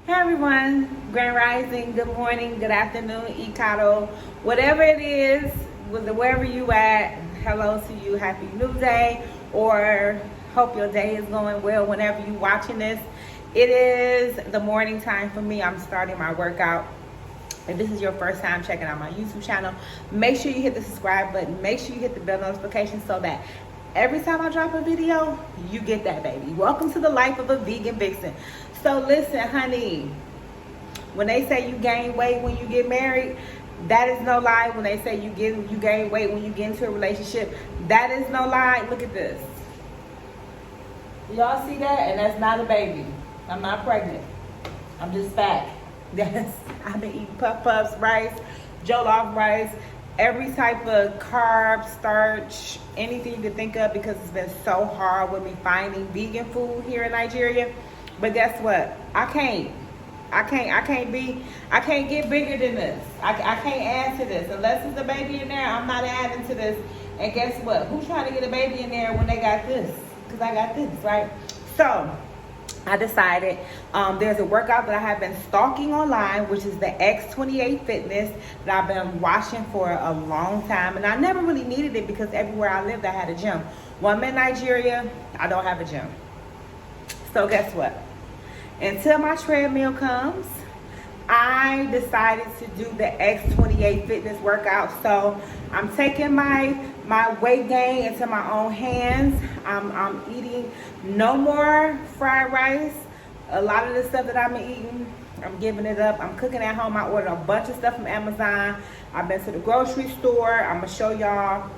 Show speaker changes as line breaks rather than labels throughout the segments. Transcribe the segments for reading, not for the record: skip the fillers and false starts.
Hey everyone, Grand Rising, good morning, good afternoon, Ikaro, whatever it is, wherever you at, hello to you, happy new day, or hope your day is going well whenever you watching this. It is the morning time for me. I'm starting my workout. If this is your first time checking out my YouTube channel, make sure you hit the subscribe button, make sure you hit the bell notification so that every time I drop a video, you get that, baby. Welcome to the life of a vegan vixen. So listen, honey, when they say you gain weight when you get married, that is no lie. When they say you gain weight when you get into a relationship, that is no lie. Look at this. Y'all see that? And that's not a baby. I'm not pregnant. I'm just fat. Yes, I've been eating puff-puffs, rice, jollof rice, every type of carb, starch, anything you can think of, because it's been so hard with me finding vegan food here in Nigeria. But guess what? I can't get bigger than this. I can't add to this. Unless it's a baby in there, I'm not adding to this. And guess what? Who's trying to get a baby in there when they got this? Because I got this, right? So I decided there's a workout that I have been stalking online, which is the S1E3 Fitness, that I've been watching for a long time. And I never really needed it because everywhere I lived, I had a gym. Well, I'm in Nigeria, I don't have a gym. So guess what? Until my treadmill comes, I decided to do the S1E3 Fitness workout. So I'm taking my weight gain into my own hands. I'm eating no more fried rice. A lot of the stuff that I've been eating, I'm giving it up. I'm cooking at home. I ordered a bunch of stuff from Amazon. I've been to the grocery store. I'm gonna show y'all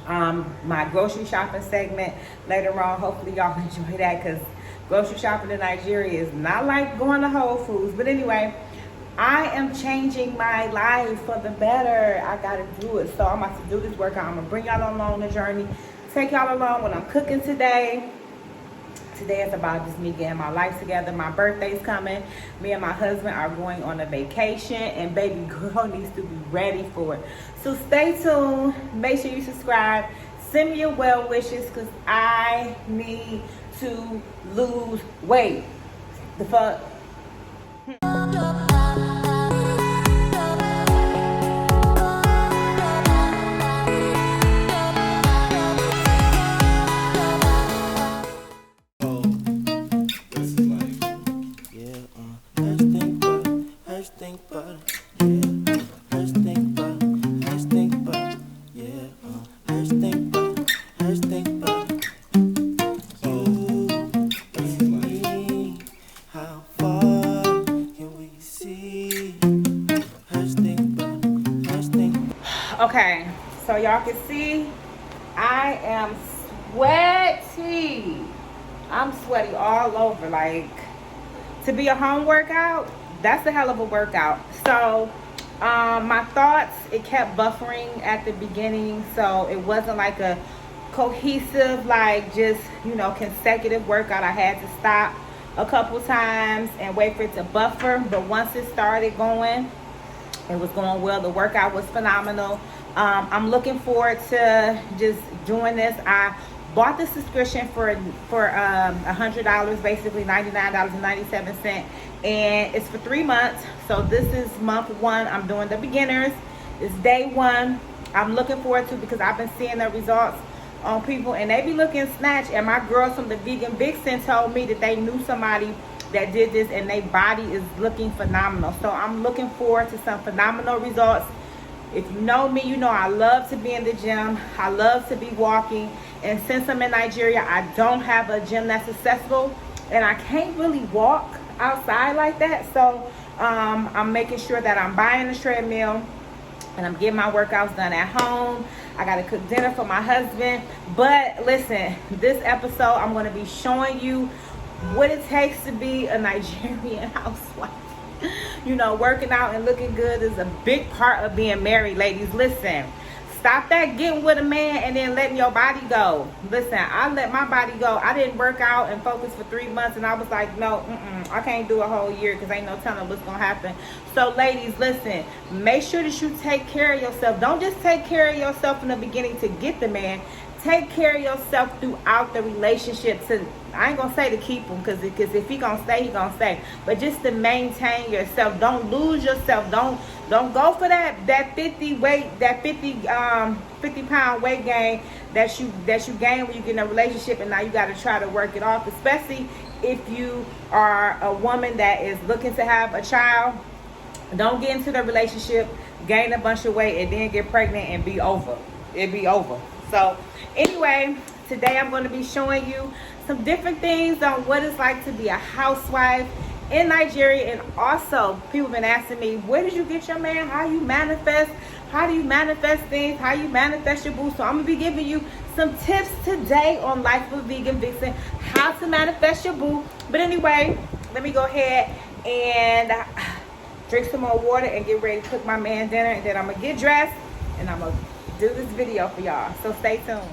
my grocery shopping segment later on. Hopefully y'all enjoy that, because grocery shopping in Nigeria is not like going to Whole Foods. But anyway, I am changing my life for the better. I gotta do it. So I'm about to do this workout. I'm gonna bring y'all along the journey, take y'all along what I'm cooking today. Today is about just me getting my life together. My birthday's coming. Me and my husband are going on a vacation, and baby girl needs to be ready for it. So stay tuned. Make sure you subscribe. Send me your well wishes, because I need to lose weight. The fuck? Okay, so y'all can see I am sweaty. I'm sweaty all over. Like, to be a home workout, that's a hell of a workout. So my thoughts, it kept buffering at the beginning, so it wasn't like a cohesive, like, just, you know, consecutive workout. I had to stop a couple times and wait for it to buffer. But once it started going, it was going well. The workout was phenomenal. I'm looking forward to just doing this. I bought the subscription for $100, basically $99.97, and it's for 3 months. So this is month 1. I'm doing the beginners. It's day 1. I'm looking forward to, because I've been seeing the results on people, and they be looking snatched. And my girls from the Vegan Vixen told me that they knew somebody that did this, and their body is looking phenomenal. So I'm looking forward to some phenomenal results. If you know me, you know I love to be in the gym. I love to be walking. And since I'm in Nigeria, I don't have a gym that's accessible, and I can't really walk outside like that. So I'm making sure that I'm buying a treadmill, and I'm getting my workouts done at home. I got to cook dinner for my husband. But listen, this episode, I'm going to be showing you what it takes to be a Nigerian housewife. You know, working out and looking good is a big part of being married, ladies. Listen, stop that getting with a man and then letting your body go. Listen, I let my body go. I didn't work out and focus for 3 months, and I was like, no, I can't do a whole year, because ain't no telling what's gonna happen. So ladies, listen, make sure that you take care of yourself. Don't just take care of yourself in the beginning to get the man. take care of yourself throughout the relationship. I ain't gonna say to keep him, because if he gonna stay, he gonna stay. But just to maintain yourself. Don't lose yourself. Don't go for that 50 pound weight gain that you gain when you get in a relationship, and now you got to try to work it off. Especially if you are a woman that is looking to have a child. Don't get into the relationship, gain a bunch of weight, and then get pregnant and be over. It'd be over. So anyway, today I'm going to be showing you some different things on what it's like to be a housewife in Nigeria. And also, people have been asking me, where did you get your man? How you manifest? How do you manifest things? How you manifest your boo? So I'm going to be giving you some tips today on Life of a Vegan Vixen, how to manifest your boo. But anyway, let me go ahead and drink some more water and get ready to cook my man dinner. And then I'm going to get dressed and I'm going to do this video for y'all. So stay tuned.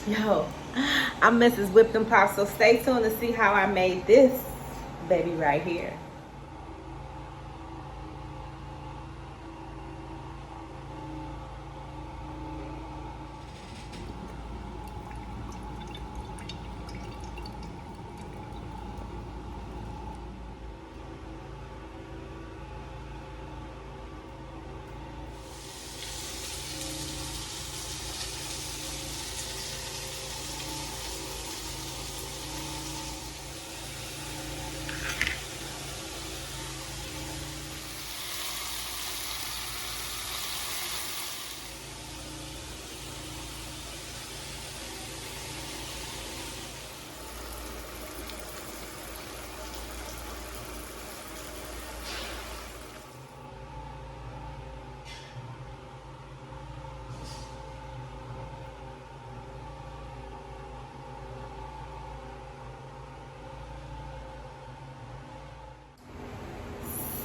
Yo, I'm Mrs. Whipped and Pop, so stay tuned to see how I made this baby right here.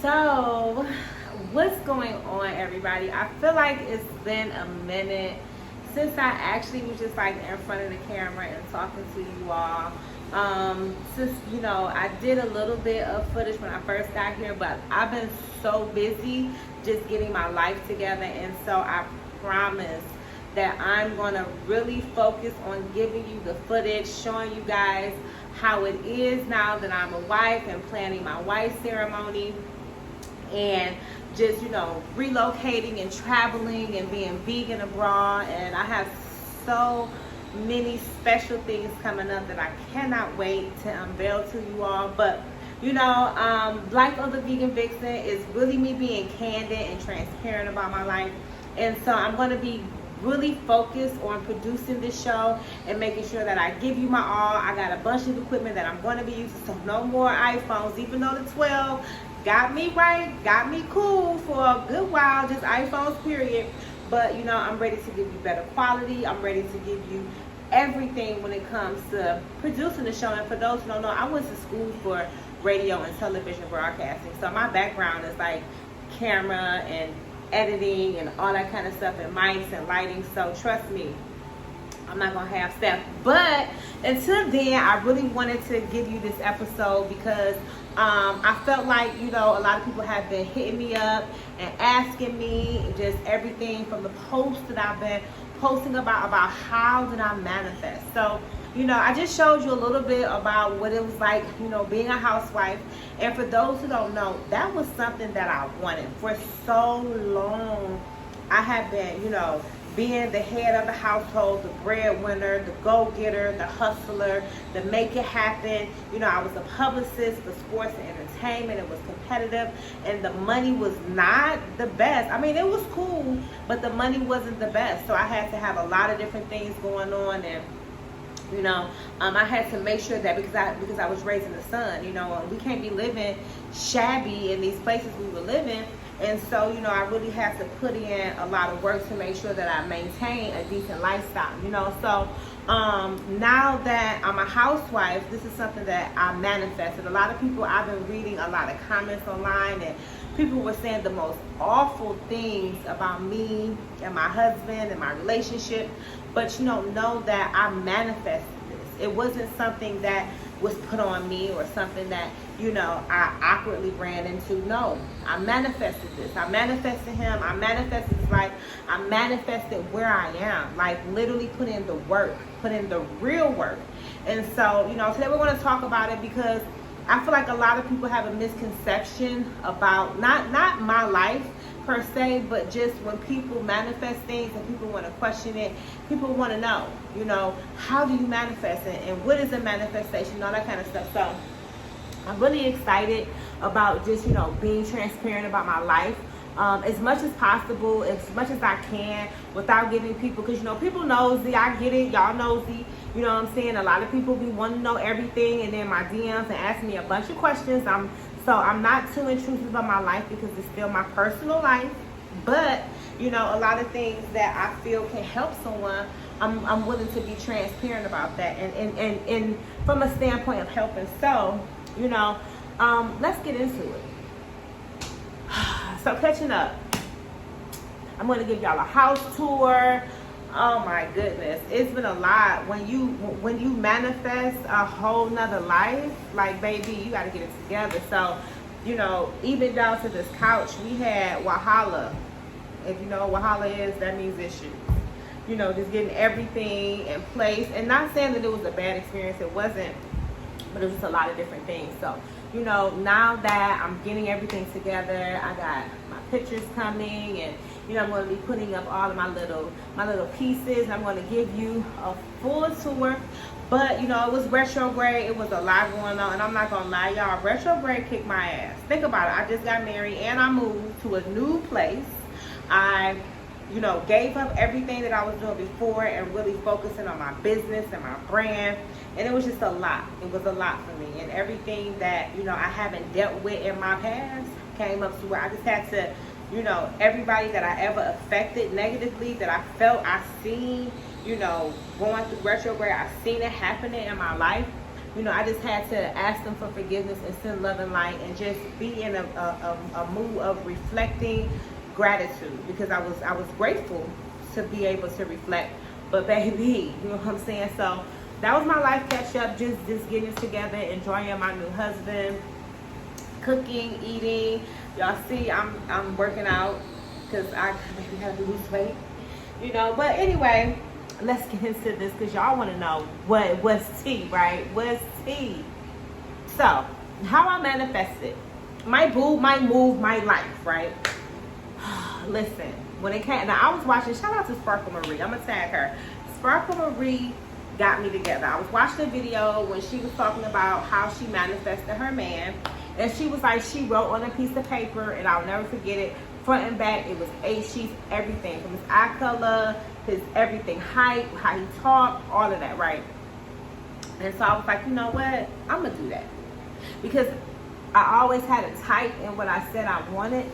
So, what's going on, everybody? I feel like it's been a minute since I actually was just like in front of the camera and talking to you all. Since, you know, I did a little bit of footage when I first got here, but I've been so busy just getting my life together, and so I promise that I'm going to really focus on giving you the footage, showing you guys how it is now that I'm a wife and planning my wife ceremony, and just, you know, relocating and traveling and being vegan abroad. And I have so many special things coming up that I cannot wait to unveil to you all. But, you know, Life of the Vegan Vixen is really me being candid and transparent about my life. And so I'm going to be really focused on producing this show and making sure that I give you my all. I got a bunch of equipment that I'm going to be using, so no more iPhones, even though the 12 got me right, got me cool for a good while, just iPhones period. But, you know, I'm ready to give you better quality. I'm ready to give you everything when it comes to producing the show. And for those who don't know, I went to school for radio and television broadcasting, so my background is like camera and editing and all that kind of stuff, and mics and lighting. So trust me, I'm not gonna have stuff. But until then, I really wanted to give you this episode because I felt like, you know, a lot of people have been hitting me up and asking me just everything from the posts that I've been posting about how did I manifest. So, you know, I just showed you a little bit about what it was like, you know, being a housewife. And for those who don't know, that was something that I wanted for so long. I have been, you know, being the head of the household, the breadwinner, the go-getter, the hustler, the make it happen. You know, I was a publicist for sports and entertainment. It was competitive, and the money was not the best. I mean, it was cool, but the money wasn't the best. So I had to have a lot of different things going on, and you know, I had to make sure that because I was raising a son, you know, we can't be living shabby in these places we were living. And so, you know, I really had to put in a lot of work to make sure that I maintain a decent lifestyle, you know. So now that I'm a housewife, this is something that I manifested. A lot of people, I've been reading a lot of comments online, and people were saying the most awful things about me and my husband and my relationship. But, you know that I manifested this. It wasn't something that was put on me or something that, you know, I awkwardly ran into. No, I manifested this. I manifested him. I manifested his life. I manifested where I am. Like, literally put in the work, put in the real work. And so, you know, today we're going to talk about it because I feel like a lot of people have a misconception about not my life per se, but just when people manifest things and people want to question it, people want to know, you know, how do you manifest it and what is a manifestation, all that kind of stuff. So I'm really excited about just, you know, being transparent about my life as much as possible, as much as I can, without giving people, because, you know, people nosy. I get it, y'all nosy. You know what I'm saying? A lot of people be wanting to know everything, and then my DMs and ask me a bunch of questions. So I'm not too intrusive about my life because it's still my personal life. But, you know, a lot of things that I feel can help someone, I'm willing to be transparent about that. And from a standpoint of helping. So, you know, let's get into it. So catching up, I'm going to give y'all a house tour. Oh my goodness, it's been a lot. When you manifest a whole nother life, like, baby, you got to get it together. So, you know, even down to this couch, we had Wahala. If you know what Wahala is, that means issues. You know, just getting everything in place. And not saying that it was a bad experience, it wasn't, but it was a lot of different things. So, you know, now that I'm getting everything together, I got my pictures coming, and, you know, I'm going to be putting up all of my little pieces. I'm going to give you a full tour. But, you know, it was retrograde. It was a lot going on. And I'm not going to lie, y'all, retrograde kicked my ass. Think about it. I just got married and I moved to a new place. I, you know, gave up everything that I was doing before and really focusing on my business and my brand. And it was just a lot. It was a lot for me. And everything that, you know, I haven't dealt with in my past came up to where I just had to, you know, everybody that I ever affected negatively, that I felt, I seen, you know, going through retrograde, I seen it happening in my life. You know, I just had to ask them for forgiveness and send love and light, and just be in a mood of reflecting gratitude, because I was grateful to be able to reflect. But baby, you know what I'm saying? So that was my life catch up, just getting together, enjoying my new husband, cooking, eating. Y'all see, I'm working out because I have to lose weight, you know. But anyway, let's get into this because y'all want to know what's tea, right? What's tea? So, how I manifested. My boo, my move, my life, right? Listen, when it came, now I was watching, shout out to Sparkle Marie. I'm going to tag her. Sparkle Marie got me together. I was watching a video when she was talking about how she manifested her man. And she was like, she wrote on a piece of paper, and I'll never forget it, front and back, it was 8 sheets, everything, from his eye color, his everything, height, how he talked, all of that, right? And so I was like, you know what, I'm going to do that. Because I always had a type in what I said I wanted,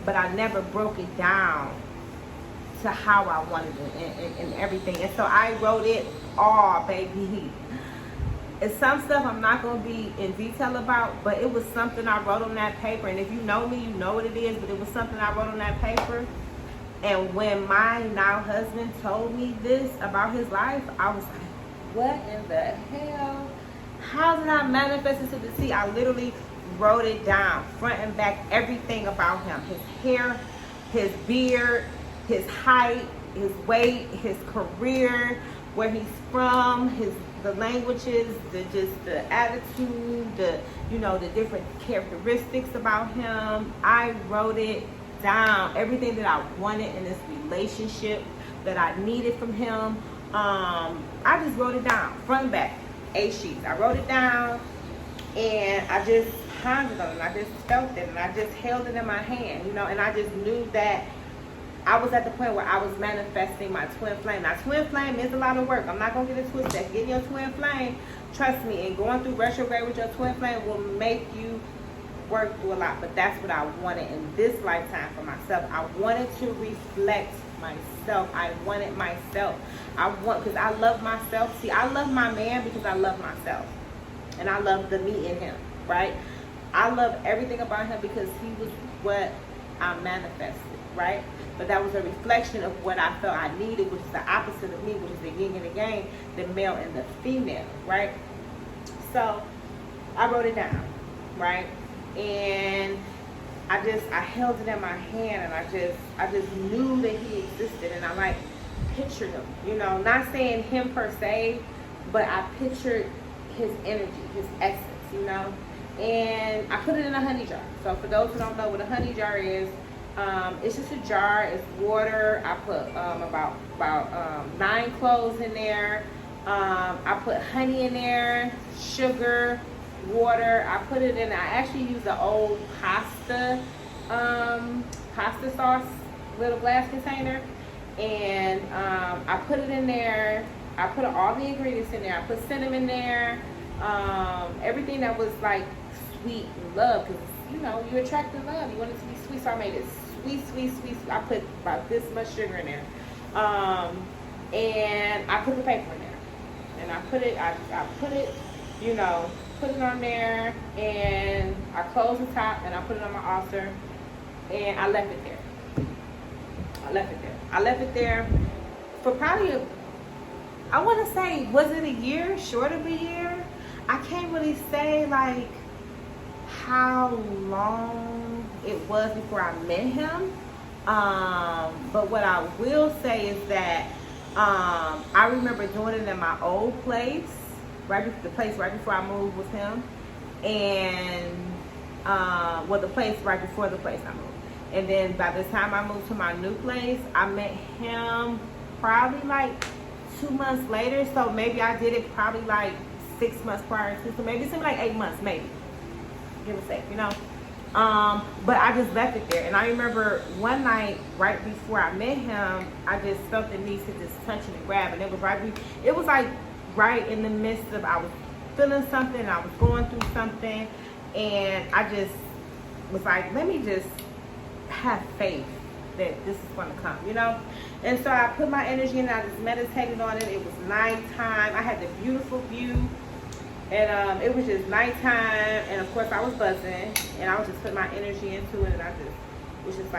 but I never broke it down to how I wanted it and everything. And so I wrote it all, baby. And some stuff I'm not going to be in detail about, but it was something I wrote on that paper. And if you know me, you know what it is, but it was something I wrote on that paper. And when my now husband told me this about his life, I was like, what in the hell? How did I manifest it to the sea? I literally wrote it down, front and back, everything about him. His hair, his beard, his height, his weight, his career, where he's from, the languages, the attitude, the different characteristics about him. I wrote it down, everything that I wanted in this relationship, that I needed from him. I just wrote it down, front and back, 8 sheets. I wrote it down, and I just pondered on it, and I just felt it, and I just held it in my hand, and I just knew that I was at the point where I was manifesting my twin flame. Now, twin flame is a lot of work. I'm not going to get it twisted. Getting your twin flame, trust me, and going through retrograde with your twin flame will make you work through a lot. But that's what I wanted in this lifetime for myself. I wanted to reflect myself. I wanted myself. Because I love myself. See, I love my man because I love myself. And I love the me in him, right? I love everything about him because he was what I manifested, right? But that was a reflection of what I felt I needed, which is the opposite of me, which is the yin and the yang, the male and the female, right? So I wrote it down, right? And I held it in my hand, and I just knew that he existed, and I pictured him, not saying him per se, but I pictured his energy, his essence, and I put it in a honey jar. So for those who don't know what a honey jar is, it's just a jar. It's water. I put about 9 cloves in there. I put honey in there, sugar, water. I put it in. I actually used the old pasta sauce little glass container, and I put it in there. I put all the ingredients in there. I put cinnamon there. Everything that was sweet and love, because you attract the love. You want it to be sweet, so I made it sweet. I put about this much sugar in there, and I put the paper in there, and I put it on there, and I closed the top, and I put it on my altar, and I left it there. I left it there for probably I want to say, was it a year, short of a year? I can't really say how long it was before I met him. But what I will say is that I remember doing it in my old place, the place right before I moved with him, and the place right before the place I moved. And then by the time I moved to my new place, I met him probably 2 months later. So maybe I did it probably 6 months prior to, so maybe it seemed 8 months, maybe, give or take, but I just left it there. And I remember one night right before I met him, I just felt the need to just touch and grab, and it was right in the midst of, I was feeling something, I was going through something, and I just was let me just have faith that this is going to come, And so I put my energy in, I just meditated on it. It was nighttime. I had the beautiful view, and it was just nighttime, and of course I was buzzing, and I was just putting my energy into it, and I just was just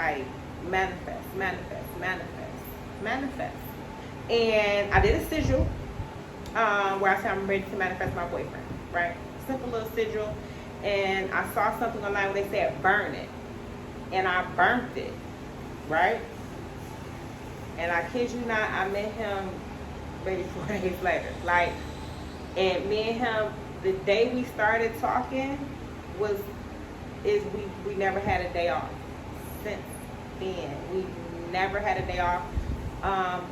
manifest. And I did a sigil where I said I'm ready to manifest my boyfriend, right? Simple little sigil. And I saw something online where they said burn it, and I burnt it, right? And I kid you not, I met him maybe 4 days later. And me and him, the day we started talking we never had a day off. Since then, we never had a day off.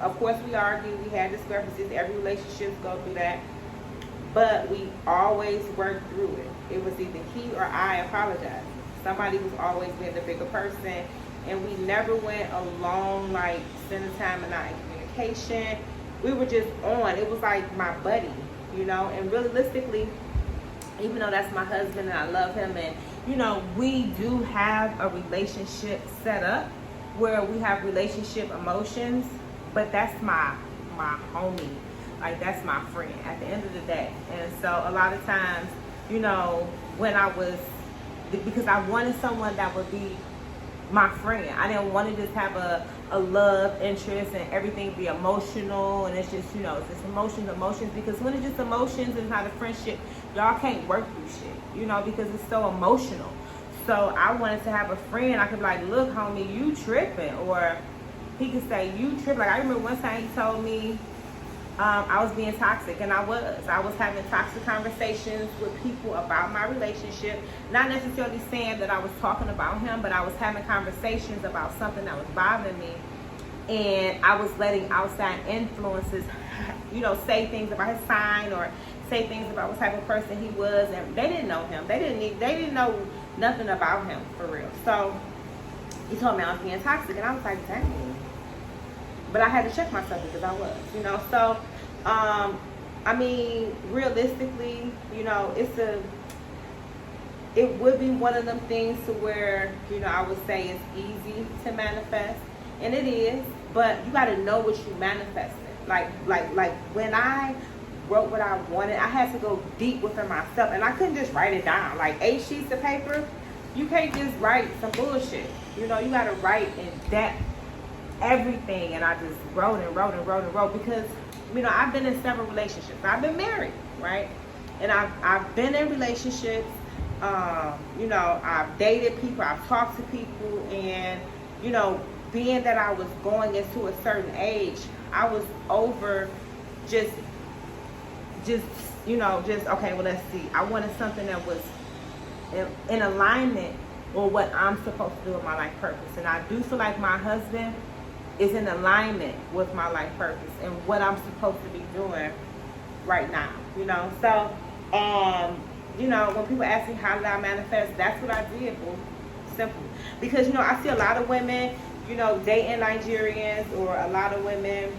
Of course, we argued, we had discrepancies. Every relationship goes through that. But we always worked through it. It was either he or I apologized. Somebody was always being the bigger person. And we never went a long, spending time and not in communication. We were just on. It was my buddy, And realistically, even though that's my husband and I love him, and, we do have a relationship set up where we have relationship emotions, but that's my homie. That's my friend at the end of the day. And so a lot of times, when because I wanted someone that would be my friend. I didn't want to just have a love interest and everything be emotional, and it's just, it's just emotions, because when it's just emotions and not a friendship, y'all can't work through shit, because it's so emotional. So I wanted to have a friend I could be look, homie, you tripping, or he could say, you trip. Like, I remember one time he told me I was being toxic, and I was having toxic conversations with people about my relationship, not necessarily saying that I was talking about him, but I was having conversations about something that was bothering me, and I was letting outside influences, say things about his sign, or say things about what type of person he was, and they didn't know him. They didn't know nothing about him for real. So he told me I was being toxic, and I was like, dang. But I had to check myself because I was, So, I mean, realistically, it would be one of them things to where, I would say it's easy to manifest, and it is. But you got to know what you manifested. Like when I wrote what I wanted, I had to go deep within myself, and I couldn't just write it down. Like 8 sheets of paper, you can't just write some bullshit. You got to write in depth everything. And I just wrote because, I've been in several relationships. I've been married, right? And I've been in relationships. I've dated people, I've talked to people, and, being that I was going into a certain age, I was over just okay, well, let's see. I wanted something that was in alignment with what I'm supposed to do with my life purpose. And I do feel like my husband is in alignment with my life purpose and what I'm supposed to be doing right now, So, when people ask me how did I manifest, that's what I did, boo. Simple. Because, I see a lot of women, dating Nigerians, or a lot of women,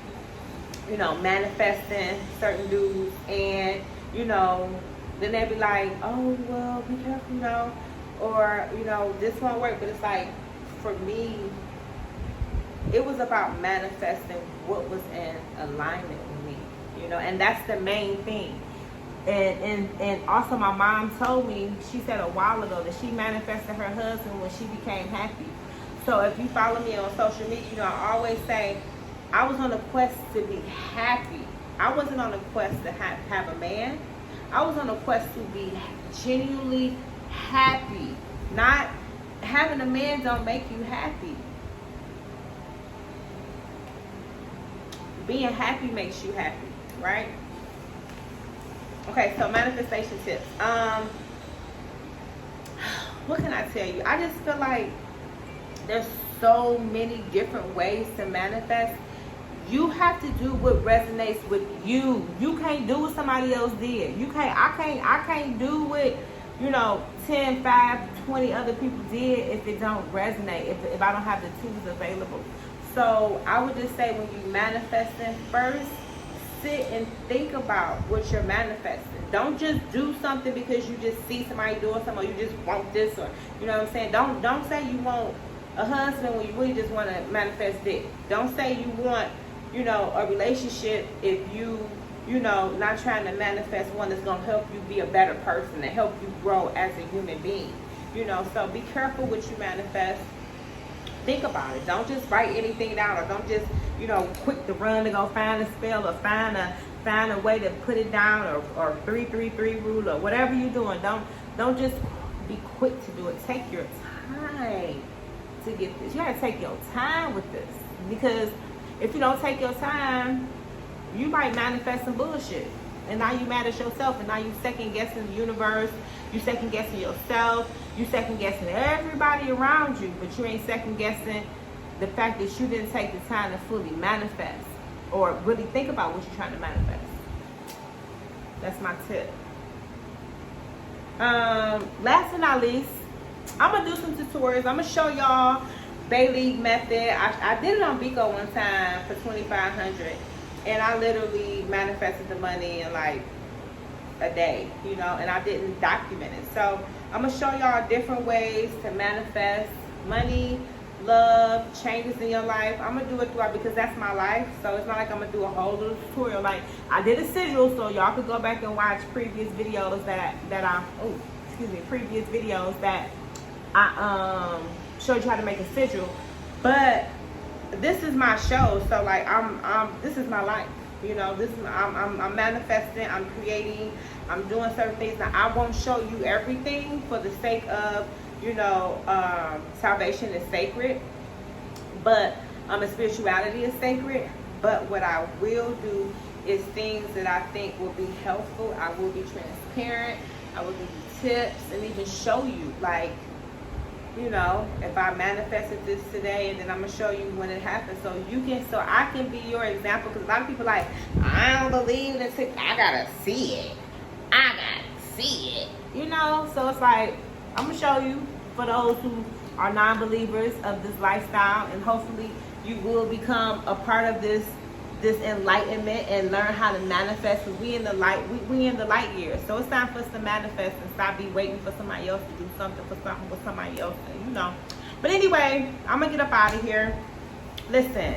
manifesting certain dudes, and, then they be like, oh, well, be careful, or, this won't work. But it's like, for me, it was about manifesting what was in alignment with me, and that's the main thing. And also my mom told me, she said a while ago that she manifested her husband when she became happy. So if you follow me on social media, I always say I was on a quest to be happy. I wasn't on a quest to have a man. I was on a quest to be genuinely happy. Not having a man don't make you happy. Being happy makes you happy, right? Okay, so manifestation tips. What can I tell you? I just feel like there's so many different ways to manifest. You have to do what resonates with you. You can't do what somebody else did. I can't do what 10, 5, 20 other people did if it don't resonate, if I don't have the tools available. So I would just say, when you manifesting, first sit and think about what you're manifesting. Don't just do something because you just see somebody doing something, or you just want this, or what I'm saying. Don't say you want a husband when you really just want to manifest dick. Don't say you want a relationship if you not trying to manifest one that's gonna help you be a better person and help you grow as a human being. So be careful what you manifest. Think about it. Don't just write anything down, or don't just quick to run to go find a spell, or find a way to put it down, or 333 rule, or whatever you're doing. Don't just be quick to do it. Take your time to get this. You gotta take your time with this, because if you don't take your time, you might manifest some bullshit. And now you mad at yourself, and now you second guessing the universe, you second guessing yourself, you second guessing everybody around you, but you ain't second guessing the fact that you didn't take the time to fully manifest, or really think about what you're trying to manifest. That's my tip. Last but not least, I'm gonna do some tutorials. I'm gonna show y'all Bay League method. I did it on Bico one time for $2,500, and I literally manifested the money in like a day, and I didn't document it. So I'm gonna show y'all different ways to manifest money, love, changes in your life. I'm gonna do it throughout, because that's my life. So it's not like I'm gonna do a whole little tutorial. Like, I did a sigil, so y'all could go back and watch previous videos that I showed you how to make a sigil. But this is my show, so like this is my life. I'm manifesting, I'm creating, I'm doing certain things. Now, I won't show you everything for the sake of salvation is sacred, but And spirituality is sacred. But what I will do is things that I think will be helpful. I will be transparent. I will give you tips and even show you, like, you know, if I manifested this today, and then I'm gonna show you when it happens, so I can be your example. Because a lot of people like, I don't believe this. I gotta see it. I gotta see it. You know, so it's like, I'm gonna show you for those who are non-believers of this lifestyle, and hopefully you will become a part of this enlightenment and learn how to manifest. Because we in the light, we in the light years, so it's time for us to manifest and stop be waiting for somebody else to do something for somebody else, you know. But anyway, I'm gonna get up out of here. Listen,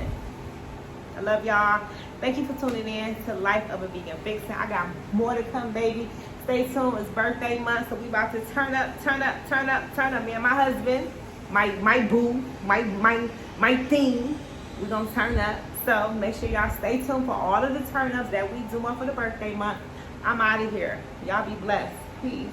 I love y'all. Thank you for tuning in to Life of a Vegan Vixen. I got more to come, baby. Stay tuned. It's birthday month, so we about to turn up. Me and my husband, my boo, my thing. We're gonna turn up. So make sure y'all stay tuned for all of the turn ups that we doing for the birthday month. I'm out of here. Y'all be blessed. Peace.